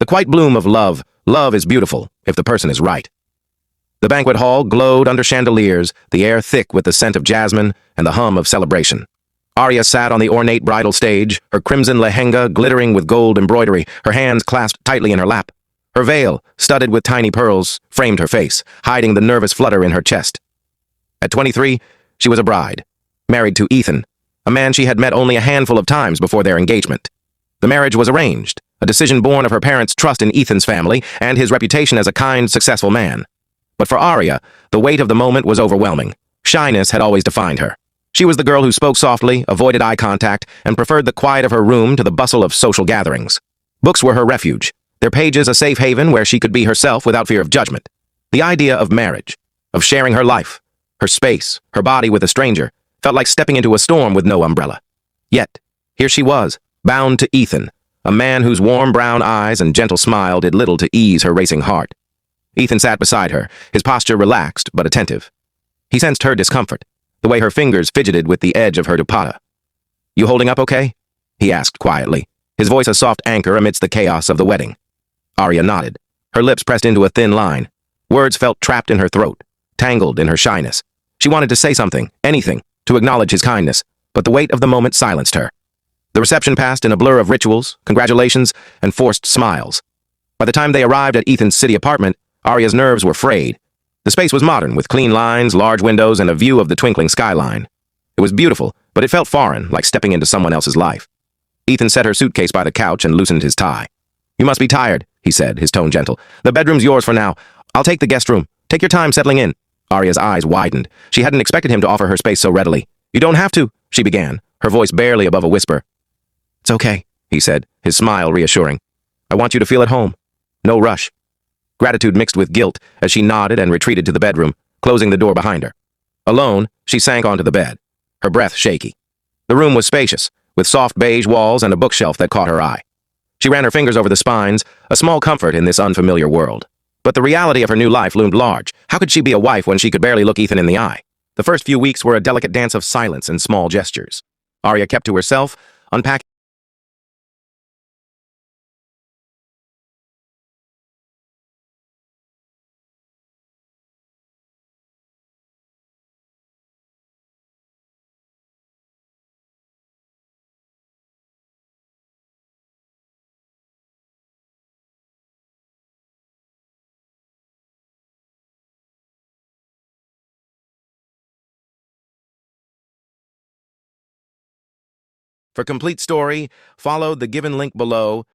The quiet bloom of love. Love is beautiful, if the person is right. The banquet hall glowed under chandeliers, the air thick with the scent of jasmine and the hum of celebration. Aria sat on the ornate bridal stage, her crimson lehenga glittering with gold embroidery, her hands clasped tightly in her lap. Her veil, studded with tiny pearls, framed her face, hiding the nervous flutter in her chest. At 23, she was a bride, married to Ethon, a man she had met only a handful of times before their engagement. The marriage was arranged, a decision born of her parents' trust in Ethon's family and his reputation as a kind, successful man. But for Aria, the weight of the moment was overwhelming. Shyness had always defined her. She was the girl who spoke softly, avoided eye contact, and preferred the quiet of her room to the bustle of social gatherings. Books were her refuge, their pages a safe haven where she could be herself without fear of judgment. The idea of marriage, of sharing her life, her space, her body with a stranger, felt like stepping into a storm with no umbrella. Yet, here she was, bound to Ethon, a man whose warm brown eyes and gentle smile did little to ease her racing heart. Ethon sat beside her, his posture relaxed but attentive. He sensed her discomfort, the way her fingers fidgeted with the edge of her dupatta. "You holding up okay?" he asked quietly, his voice a soft anchor amidst the chaos of the wedding. Aria nodded, her lips pressed into a thin line. Words felt trapped in her throat, tangled in her shyness. She wanted to say something, anything, to acknowledge his kindness, but the weight of the moment silenced her. The reception passed in a blur of rituals, congratulations, and forced smiles. By the time they arrived at Ethon's city apartment, Aria's nerves were frayed. The space was modern, with clean lines, large windows, and a view of the twinkling skyline. It was beautiful, but it felt foreign, like stepping into someone else's life. Ethon set her suitcase by the couch and loosened his tie. "You must be tired," he said, his tone gentle. "The bedroom's yours for now. I'll take the guest room. Take your time settling in." Aria's eyes widened. She hadn't expected him to offer her space so readily. "You don't have to," she began, her voice barely above a whisper. "It's okay," he said, his smile reassuring. "I want you to feel at home. No rush." Gratitude mixed with guilt as she nodded and retreated to the bedroom, closing the door behind her. Alone, she sank onto the bed, her breath shaky. The room was spacious, with soft beige walls and a bookshelf that caught her eye. She ran her fingers over the spines, a small comfort in this unfamiliar world. But the reality of her new life loomed large. How could she be a wife when she could barely look Ethon in the eye? The first few weeks were a delicate dance of silence and small gestures. Aria kept to herself, unpacking. For complete story, follow the given link below